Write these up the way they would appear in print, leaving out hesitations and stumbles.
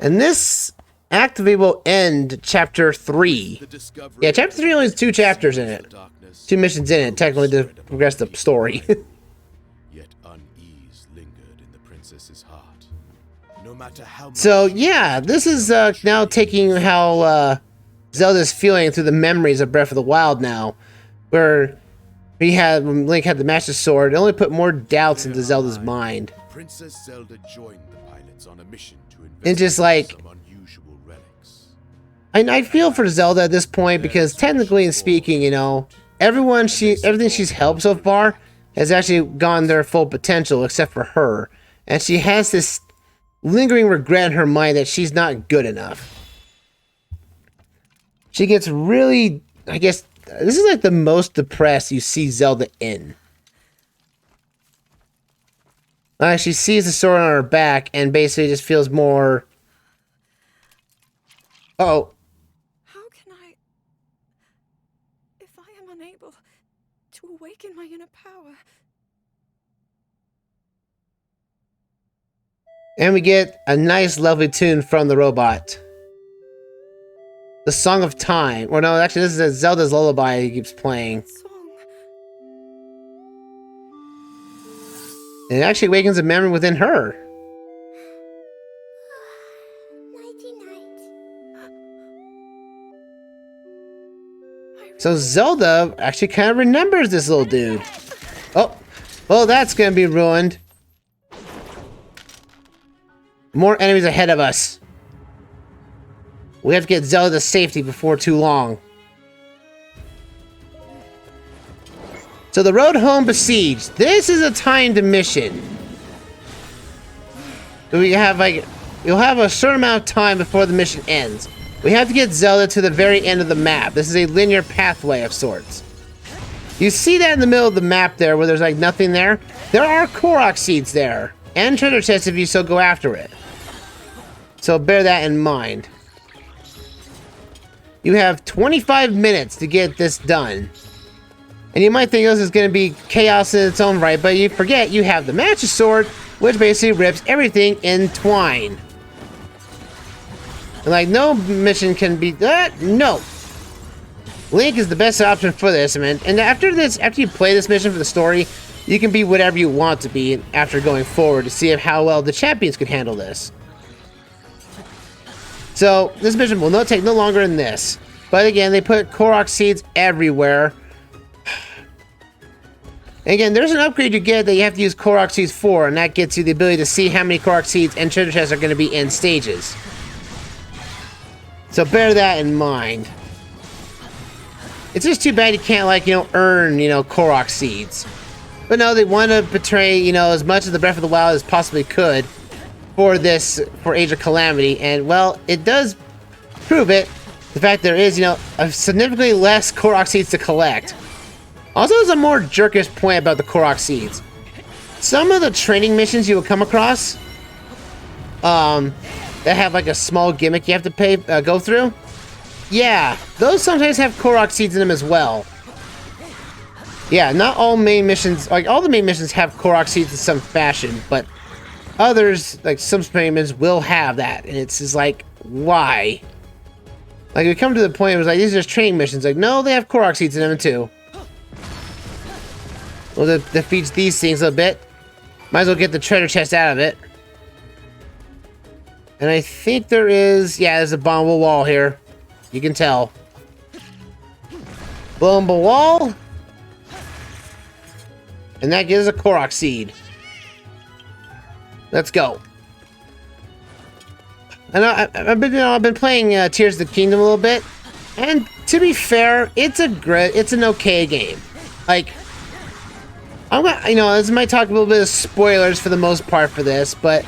And this activity will end chapter 3. Yeah, chapter 3 only has 2 chapters in it. 2 missions in it, technically, to progress the story. Yet unease lingered in the princess's heart. No matter how So, yeah, this is now taking how Zelda's feeling through the memories of Breath of the Wild now. Where when Link had the Master Sword, it only put more doubts into Zelda's mind. Princess Zelda joined the pilots on a mission to And just like, some unusual relics. I feel for Zelda at this point because technically and speaking, you know, everything she's helped so far has actually gone their full potential except for her. And she has this lingering regret in her mind that she's not good enough. She gets really, I guess, this is like the most depressed you see Zelda in. She sees the sword on her back and basically just feels more... Uh-oh. How can I... If I am unable to awaken my inner power... And we get a nice, lovely tune from the robot. The Song of Time. Or no, actually, this is Zelda's lullaby he keeps playing. Song. And it actually awakens a memory within her. So Zelda actually kind of remembers this little dude. Oh, well, that's going to be ruined. More enemies ahead of us. We have to get Zelda to safety before too long. So the road home besieged. This is a timed mission. We have you'll have a certain amount of time before the mission ends. We have to get Zelda to the very end of the map. This is a linear pathway of sorts. You see that in the middle of the map there where there's like nothing there? There are Korok seeds there. And treasure chests if you so go after it. So bear that in mind. You have 25 minutes to get this done. And you might think this is going to be chaos in its own right, but you forget you have the Master Sword, which basically rips everything in twine. And like, no mission can be... no! Link is the best option for this, man. And after you play this mission for the story, you can be whatever you want to be after going forward to see how well the champions can handle this. So, this mission will not take no longer than this. But again, they put Korok seeds everywhere. And again, there's an upgrade you get that you have to use Korok seeds for, and that gets you the ability to see how many Korok seeds and treasure chests are going to be in stages. So bear that in mind. It's just too bad you can't, like, you know, earn, you know, Korok seeds. But no, they want to portray, you know, as much of the Breath of the Wild as possibly could for Age of Calamity, and well, it does prove it. The fact there is, you know, a significantly less Korok seeds to collect. Also, there's a more jerkish point about the Korok seeds. Some of the training missions you will come across, that have like a small gimmick you have to go through. Yeah, those sometimes have Korok seeds in them as well. Yeah, not all main missions, like all the main missions have Korok seeds in some fashion, but others, like some main missions, will have that, and it's just like, why? Like, we come to the point where it's like, these are just training missions. Like, no, they have Korok seeds in them too. Well, that defeats these things a bit. Might as well get the treasure chest out of it. And I think there is... yeah, there's a bombable wall here. You can tell. Bombable wall. And that gives a Korok seed. Let's go. And I've been playing Tears of the Kingdom a little bit. And to be fair, it's an okay game. Like... I'm gonna, you know, this might talk a little bit of spoilers for the most part for this, but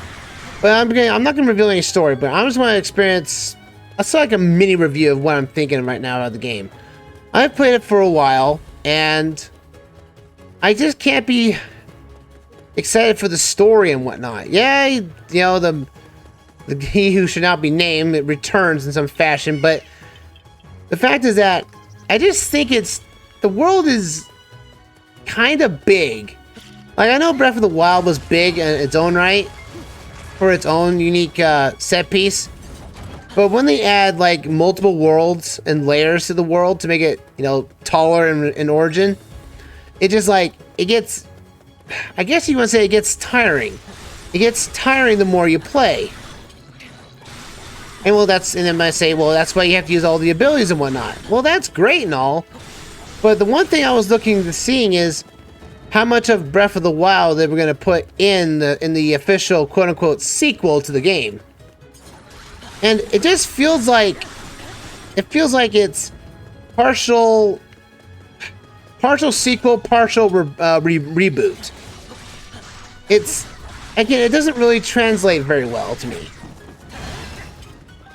I'm not gonna reveal any story, but I just want to experience. That's like a mini review of what I'm thinking right now about the game. I've played it for a while, and I just can't be excited for the story and whatnot. Yeah, you know, the he who should not be named, it returns in some fashion, but the fact is that I just think the world is kind of big. Like, I know Breath of the Wild was big in its own right, for its own unique set piece. But when they add like multiple worlds and layers to the world to make it, taller in origin, it just like, it gets, I guess you want to say it gets tiring. It gets tiring the more you play. And well, and then I say, well, that's why you have to use all the abilities and whatnot. Well, that's great and all. But the one thing I was looking to seeing is how much of Breath of the Wild they were going to put in the official quote-unquote sequel to the game. And it just feels like it's partial sequel, partial reboot. It's, again, it doesn't really translate very well to me.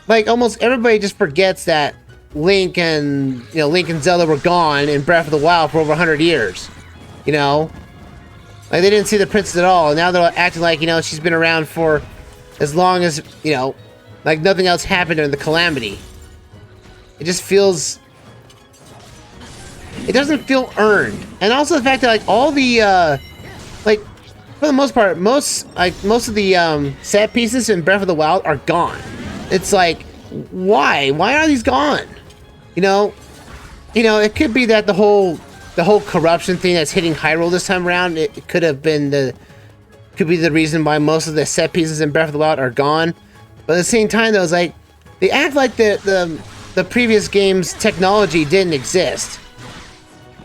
Like, almost everybody just forgets that Link and Zelda were gone in Breath of the Wild for over 100 years. Like, they didn't see the princess at all. And now they're acting like, she's been around for as long as, like nothing else happened during the Calamity. It just feels... It doesn't feel earned. And also the fact that, like, all the, like, for the most part, most of the, set pieces in Breath of the Wild are gone. It's like, why? Why are these gone? It could be that the whole corruption thing that's hitting Hyrule this time around, it could be the reason why most of the set pieces in Breath of the Wild are gone. But at the same time, though, it's like, they act like the previous game's technology didn't exist.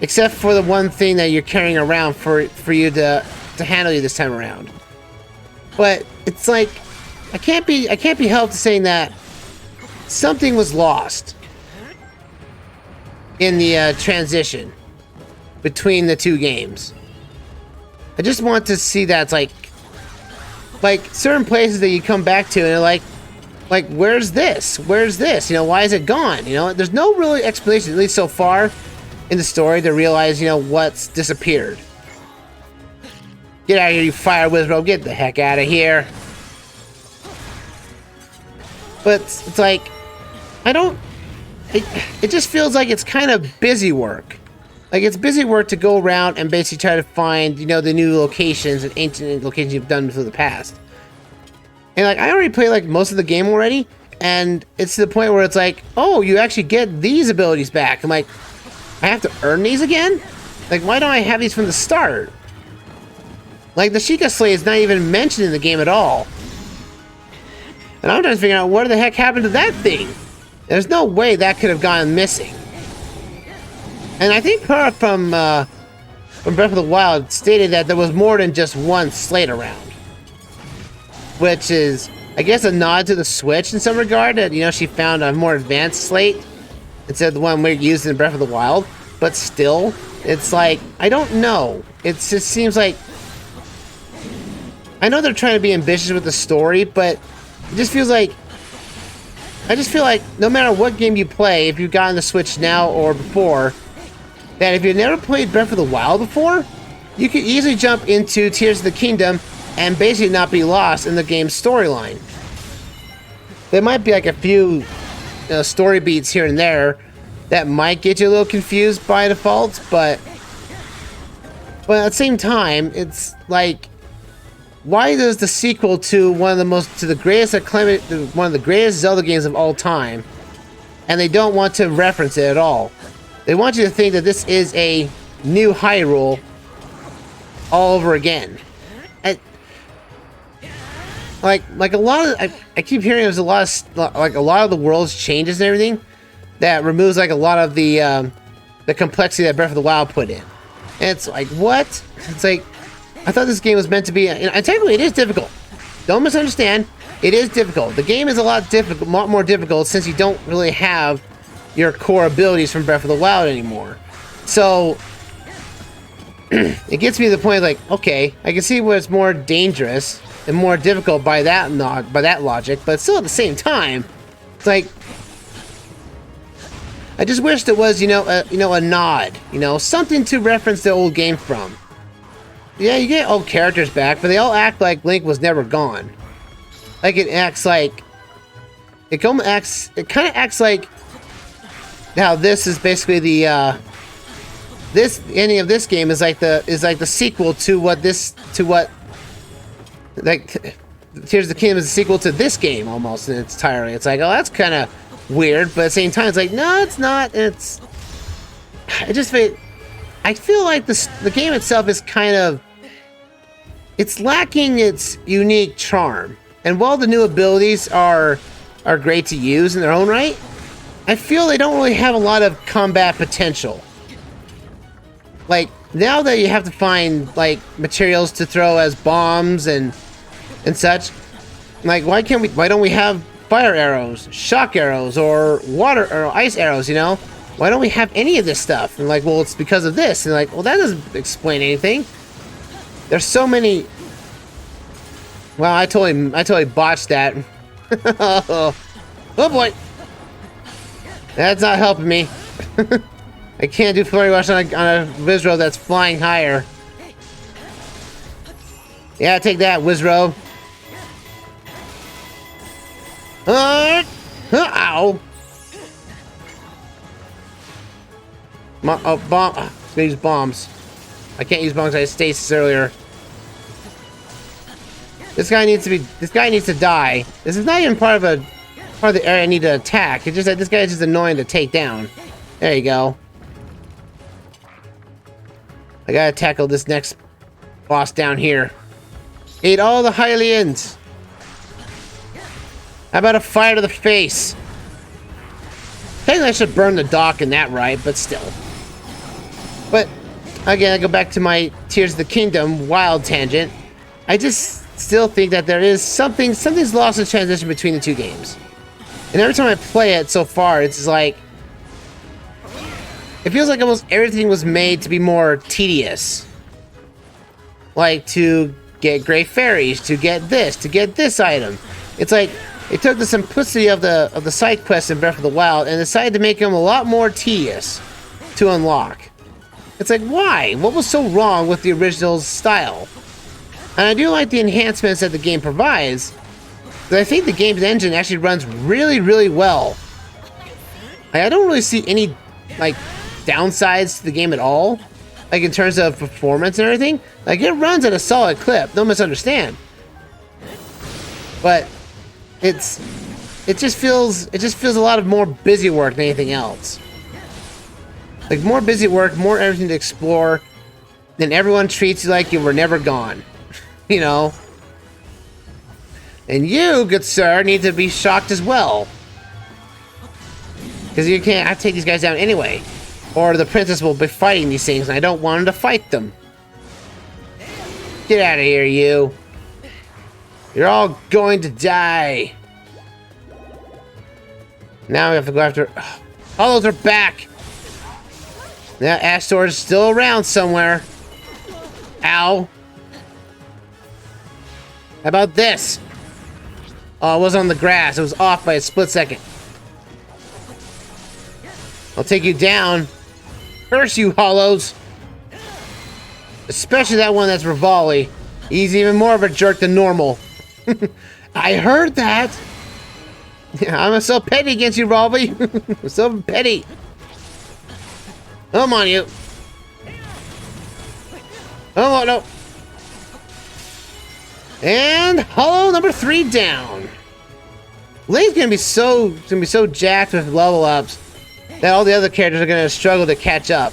Except for the one thing that you're carrying around for you to handle you this time around. But it's like, I can't be helped saying that something was lost in the transition between the two games. I just want to see that. It's like certain places that you come back to and they're like, where's this? Where's this? Why is it gone? There's no really explanation, at least so far in the story, to realize, what's disappeared. Get out of here, you fire wizard. Get the heck out of here. But it's like, it just feels like it's kind of busy work. Like, it's busy work to go around and basically try to find, the new locations and ancient locations you've done through the past. And, like, I already played, like, most of the game already, and it's to the point where it's like, oh, you actually get these abilities back. I'm like, I have to earn these again? Like, why don't I have these from the start? Like, the Sheikah Slate is not even mentioned in the game at all. And I'm trying to figure out what the heck happened to that thing. There's no way that could have gone missing. And I think Kara from Breath of the Wild stated that there was more than just one slate around. Which is, I guess, a nod to the Switch in some regard, that, she found a more advanced slate instead of the one we're using in Breath of the Wild. But still, it's like, I don't know. It just seems like... I know they're trying to be ambitious with the story, but it just feels like... I just feel like no matter what game you play, if you've gotten the Switch now or before, that if you've never played Breath of the Wild before, you could easily jump into Tears of the Kingdom and basically not be lost in the game's storyline. There might be like a few story beats here and there that might get you a little confused by default, but at the same time, it's like, why does the sequel to one of the greatest Zelda games of all time, and they don't want to reference it at all? They want you to think that this is a new Hyrule all over again. Like a lot of, I keep hearing there's a lot of the world's changes and everything that removes like a lot of the complexity that Breath of the Wild put in. And it's like, what? It's like, I thought this game was meant to be, and technically it is difficult. Don't misunderstand. It is difficult. The game is a lot more difficult since you don't really have your core abilities from Breath of the Wild anymore. So it gets me to the point like, okay, I can see where it's more dangerous and more difficult by that logic, but still at the same time, it's like, I just wished it was, a nod, something to reference the old game from. Yeah, you get old characters back, but they all act like Link was never gone. Like, it kind of acts like Now this is basically the this ending of this game is like the sequel to what Tears of the Kingdom is a sequel to this game almost in its entirety. It's like, oh, that's kind of weird, but at the same time, it's like, no, it's not. I feel like the game itself is kind of, it's lacking its unique charm. And while the new abilities are great to use in their own right, I feel they don't really have a lot of combat potential. Like, now that you have to find, like, materials to throw as bombs and such, like, why don't we have fire arrows, shock arrows, or water or ice arrows, you know? Why don't we have any of this stuff? And like, well, it's because of this. And like, well, that doesn't explain anything. There's so many. Wow, I totally botched that. Oh boy. That's not helping me. I can't do flurry rush on a Wizrobe that's flying higher. Yeah, take that, Wizrobe. Ow! Bomb. I'm gonna use bombs. I can't use bombs. I had stasis earlier. This guy needs to die. This is not even part of the area I need to attack. It's just that this guy is just annoying to take down. There you go. I gotta tackle this next boss down here. Eat all the Hylians. How about a fire to the face? Technically, I should burn the dock in that right, but still. But again, I go back to my Tears of the Kingdom wild tangent. I just still think that there is something's lost in transition between the two games. And every time I play it so far, it's like it feels like almost everything was made to be more tedious. Like to get Gray Fairies, to get this item. It's like it took the simplicity of the side quests in Breath of the Wild and decided to make them a lot more tedious to unlock. It's like, why? What was so wrong with the original's style? And I do like the enhancements that the game provides, but I think the game's engine actually runs really, really well. Like, I don't really see any like downsides to the game at all, like in terms of performance and everything. Like, it runs at a solid clip. Don't misunderstand. But it just feels a lot of more busy work than anything else. Like, more busy work, more everything to explore, then everyone treats you like you were never gone. You know? And you, good sir, need to be shocked as well. Because you can't have to take these guys down anyway. Or the princess will be fighting these things, and I don't want him to fight them. Get out of here, you. You're all going to die. Now we have to go after... All those are back! That Ash Sword is still around somewhere. Ow. How about this? Oh, it wasn't on the grass. It was off by a split second. I'll take you down. Curse you, Hollows. Especially that one that's Rivali. He's even more of a jerk than normal. I heard that. Yeah, I'm so petty against you, Rivali. I'm so petty. Come on, you. Oh, no. And Hollow number 3 down. Link's gonna be so jacked with level ups that all the other characters are gonna struggle to catch up.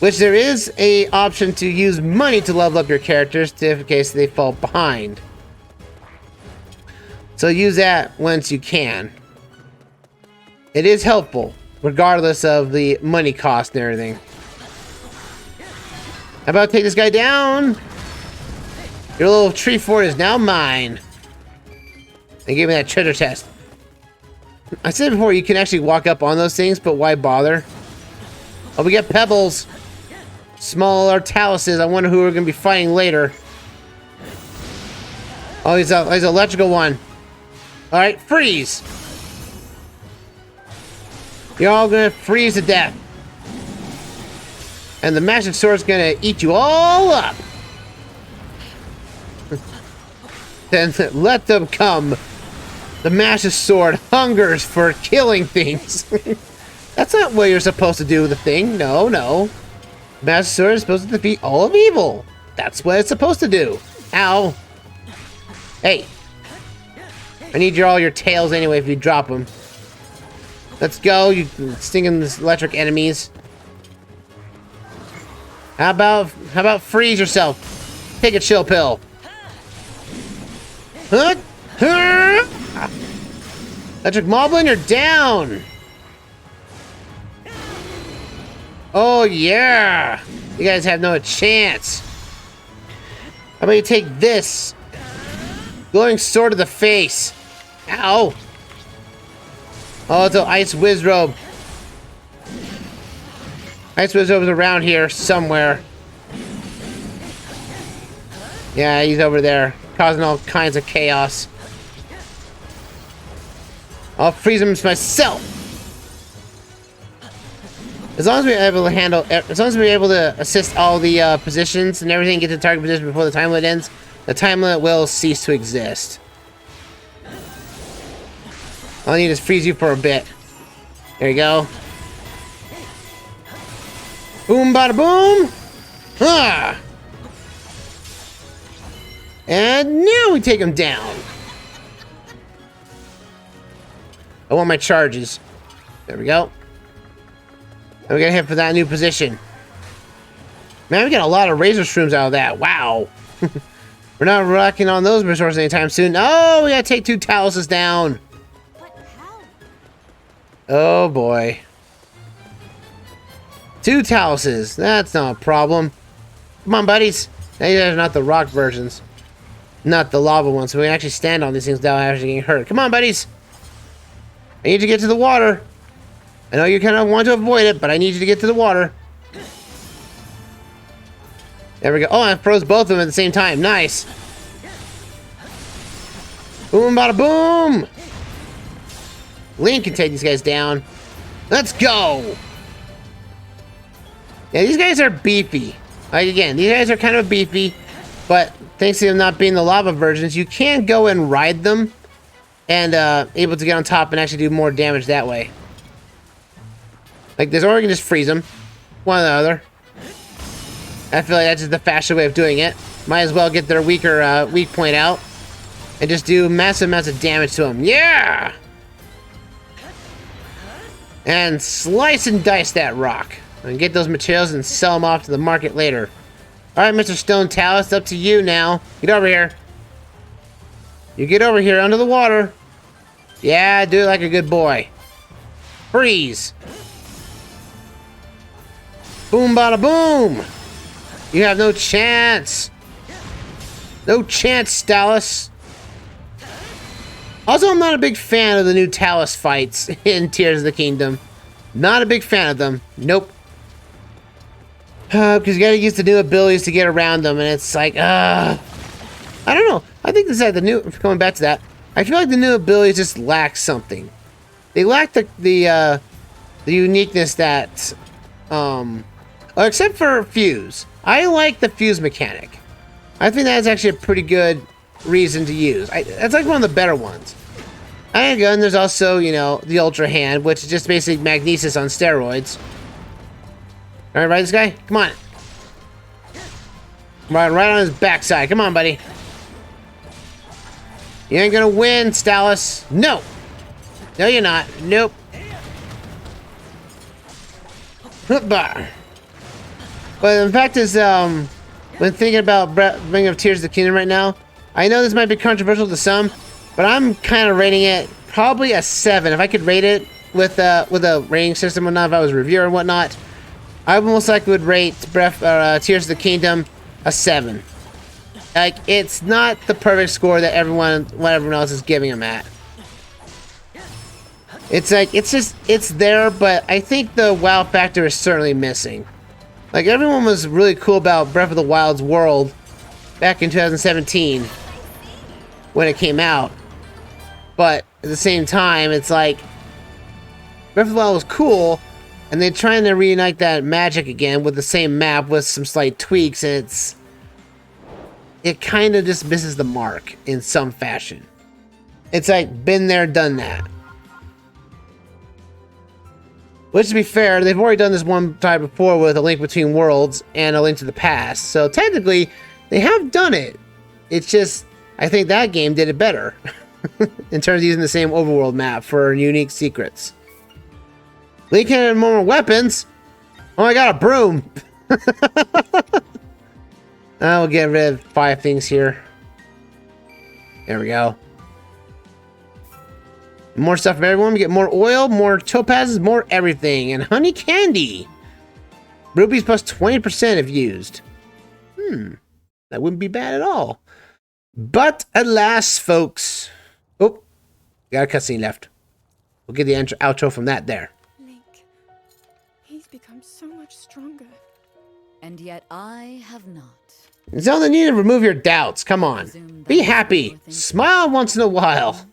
Which there is a option to use money to level up your characters in case they fall behind. So use that once you can. It is helpful, regardless of the money cost and everything. How about take this guy down? Your little tree fort is now mine. They gave me that treasure chest. I said before, you can actually walk up on those things, but why bother? Oh, we got pebbles. Smaller taluses. I wonder who we're going to be fighting later. Oh, he's an electrical one. Alright, freeze. You're all going to freeze to death. And the magic sword's going to eat you all up. Then let them come. The Master Sword hungers for killing things. That's not what you're supposed to do with the thing. No, no. Master Sword is supposed to defeat all of evil. That's what it's supposed to do. Ow. Hey. I need all your tails anyway if you drop them. Let's go, you stinging electric enemies. How about freeze yourself? Take a chill pill. Huh? Huh? Electric Moblin, you're down. Oh yeah. You guys have no chance. How about you take this? Glowing sword to the face. Ow. Oh, it's an Ice Wizrobe. Ice Wizrobe's around here somewhere. Yeah, he's over there, causing all kinds of chaos. I'll freeze him myself. As long as we're able to handle, as long as we're able to assist all the positions and everything, get to the target position before the time limit ends, the time limit will cease to exist. All I need is freeze you for a bit. There you go. Boom, bada boom. Ah. And now we take him down. I want my charges. There we go. And we gotta head for that new position. Man, we got a lot of razor shrooms out of that. Wow. We're not rocking on those resources anytime soon. Oh, we gotta take 2 Taluses down. But how? Oh boy. 2 Taluses. That's not a problem. Come on, buddies. Now you guys are not the rock versions. Not the lava ones, so we can actually stand on these things without actually getting hurt. Come on, buddies. I need you to get to the water. I know you kind of want to avoid it, but I need you to get to the water. There we go. Oh, I froze both of them at the same time. Nice. Boom, bada boom. Link can take these guys down. Let's go. Yeah, these guys are beefy. Like, again, these guys are kind of beefy, but thanks to them not being the lava versions, you can go and ride them and able to get on top and actually do more damage that way. Like this, or you can just freeze them. One or the other. I feel like that's just the faster way of doing it. Might as well get their weaker weak point out and just do massive amounts of damage to them. Yeah! And slice and dice that rock. And get those materials and sell them off to the market later. Alright, Mr. Stone Talus, it's up to you now. Get over here. You get over here under the water. Yeah, do it like a good boy. Freeze. Boom, bada boom. You have no chance. No chance, Talus. Also, I'm not a big fan of the new Talus fights in Tears of the Kingdom. Not a big fan of them. Nope. Because you gotta use the new abilities to get around them, and it's like, I don't know. I think this is like the new, going back to that, I feel like the new abilities just lack something. They lack the uniqueness that, except for Fuse. I like the Fuse mechanic. I think that's actually a pretty good reason to use. That's like one of the better ones. And then there's also, you know, the Ultra Hand, which is just basically Magnesis on steroids. Alright, ride this guy? Come on. Right on his backside. Come on, buddy. You ain't gonna win, Stalus. No! No, you're not. Nope. But the fact is, when thinking about bringing up Tears of the Kingdom right now, I know this might be controversial to some, but I'm kind of rating it probably a 7. If I could rate it with a rating system and whatnot, if I was a reviewer and whatnot, I most likely would rate Tears of the Kingdom a 7. Like, it's not the perfect score that everyone else is giving them at. It's like, it's there, but I think the wow factor is certainly missing. Like, everyone was really cool about Breath of the Wild's world back in 2017 when it came out. But at the same time, it's like, Breath of the Wild was cool, and they're trying to reunite that magic again with the same map with some slight tweaks, and it kind of just misses the mark in some fashion. It's like, been there, done that. Which, to be fair, they've already done this one time before with A Link Between Worlds and A Link to the Past. So technically, they have done it. It's just, I think that game did it better. In terms of using the same overworld map for unique secrets. Link had more weapons. Oh, I got a broom. We'll get rid of 5 things here. There we go. More stuff for everyone. We get more oil, more topazes, more everything. And honey candy. Rupees plus 20% if used. That wouldn't be bad at all. But alas, folks. Oh, got a cutscene left. We'll get the outro from that there. Link, he's become so much stronger. And yet I have not. Zelda, you need to remove your doubts. Come on. Be happy. Smile once in a while.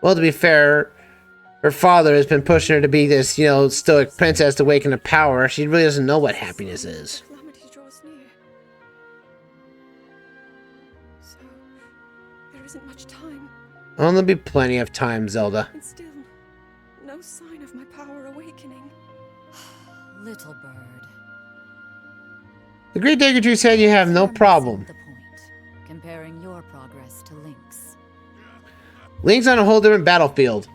Well, to be fair, her father has been pushing her to be this, you know, stoic princess to awaken to power. She really doesn't know what happiness is. Calamity draws near. So, there isn't much time. Oh, there'll be plenty of time, Zelda. And still, no sign of my power awakening. Little bird. The Great Deku said you have no problem. The point, comparing your progress to Link's. Link's on a whole different battlefield.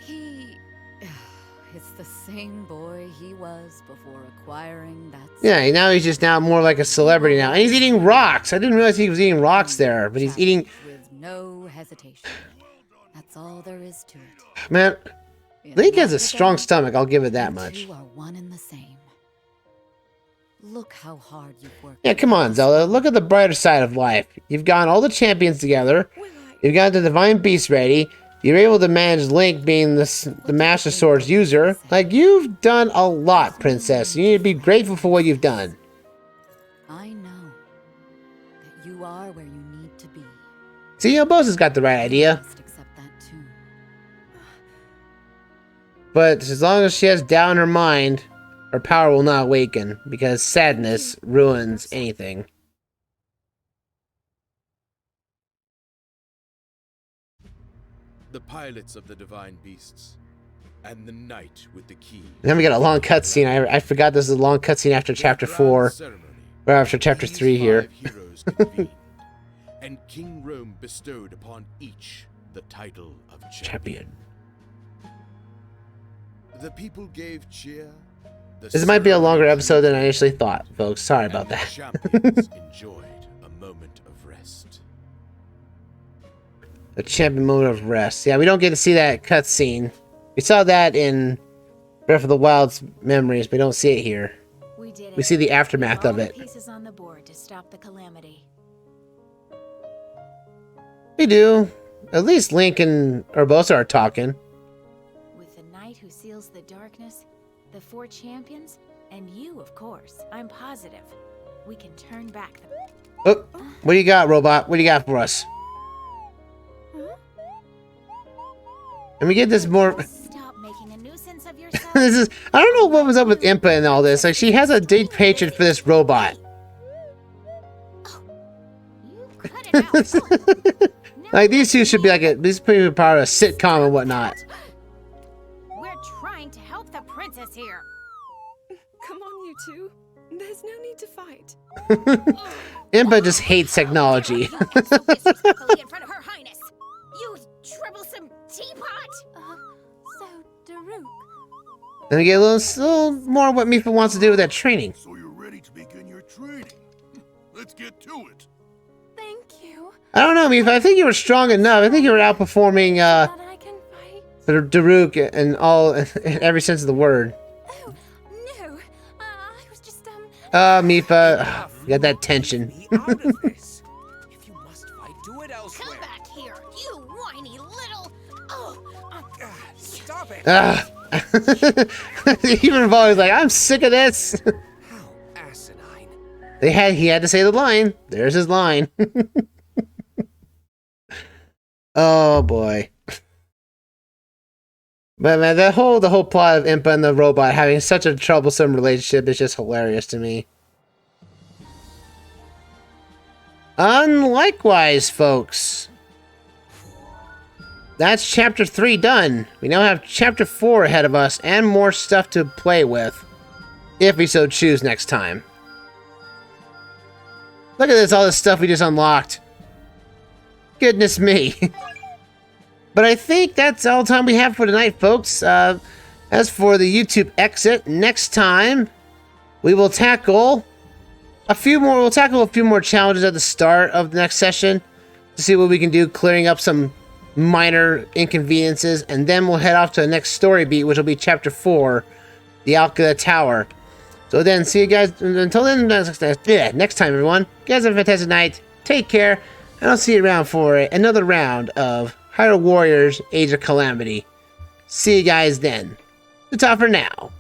It's the same boy he was before acquiring that. Yeah, now he's just now more like a celebrity now. And he's eating rocks. I didn't realize he was eating rocks there, but he's eating... With no hesitation. That's all there is to it. Man, Link has a strong stomach, I'll give it that much. You are one and the same. Look how hard you've worked. Yeah, come on, Zelda. Look at the brighter side of life. You've gotten all the champions together. You've got the Divine Beast ready. You're able to manage Link being the Master Sword's user. Like, you've done a lot, Princess. You need to be grateful for what you've done. I know that you are where you need to be. See, Bosa's got the right idea. Must accept that too. But as long as she has doubt in her mind, her power will not awaken, because sadness ruins anything. The pilots of the divine beasts, and the knight with the key. And then we got a long cutscene. I forgot this is a long cutscene after chapter 4, or after chapter 3 here. Heroes convened, and King Rome bestowed upon each the title of champion. The people gave cheer. This might be a longer episode than I initially thought, folks. Sorry about and the that. champions enjoyed a moment of rest. A champion moment of rest. Yeah, we don't get to see that cutscene. We saw that in Breath of the Wild's memories, but we don't see it here. We did it. We see the aftermath of it. Pieces on the board to stop the calamity. We do. At least Link and Urbosa are talking. With the knight who seals the darkness, the 4 champions, and you, of course. I'm positive. We can turn back the... Oh, what do you got, robot? What do you got for us? And we get this more... Stop making a nuisance of yourself. This is... I don't know what was up with Impa and all this. Like, she has a deep hatred for this robot. You cut it out. Like, these two should be like a... These people are part of a sitcom and whatnot. We're trying to help the princess here. Come on, you two. There's no need to fight. Impa just hates technology. You act so disrespectfully in front of her highness. You troublesome teapot. So, Daruk. Then we get a little more what Mipha wants to do with that training. So you're ready to begin your training. Let's get to it. Thank you. I don't know, Mipha. I think you were strong enough. I think you were outperforming That I can fight. Daruk in all, in every sense of the word. Oh, no. I was just, Mipha. You got that tension. Out of this. If you must fight, do it elsewhere. Come back here, you whiny little... Oh, Stop it. Even Volley's like, I'm sick of this. How asinine. He had to say the line. There's his line. Oh boy. But man, the whole plot of Impa and the robot having such a troublesome relationship is just hilarious to me. Unlikewise, folks. that's chapter 3 done. We now have chapter 4 ahead of us and more stuff to play with, if we so choose next time. Look at this, all this stuff we just unlocked. Goodness me. But I think that's all the time we have for tonight, folks. As for the YouTube exit, next time we will tackle a few more challenges at the start of the next session to see what we can do, clearing up some minor inconveniences, and then we'll head off to the next story beat, which will be chapter 4, the Alka Tower. So then, see you guys until then. Next time, everyone. You guys have a fantastic night. Take care, and I'll see you around for another round of Hyrule Warriors: Age of Calamity. See you guys then. That's all for now.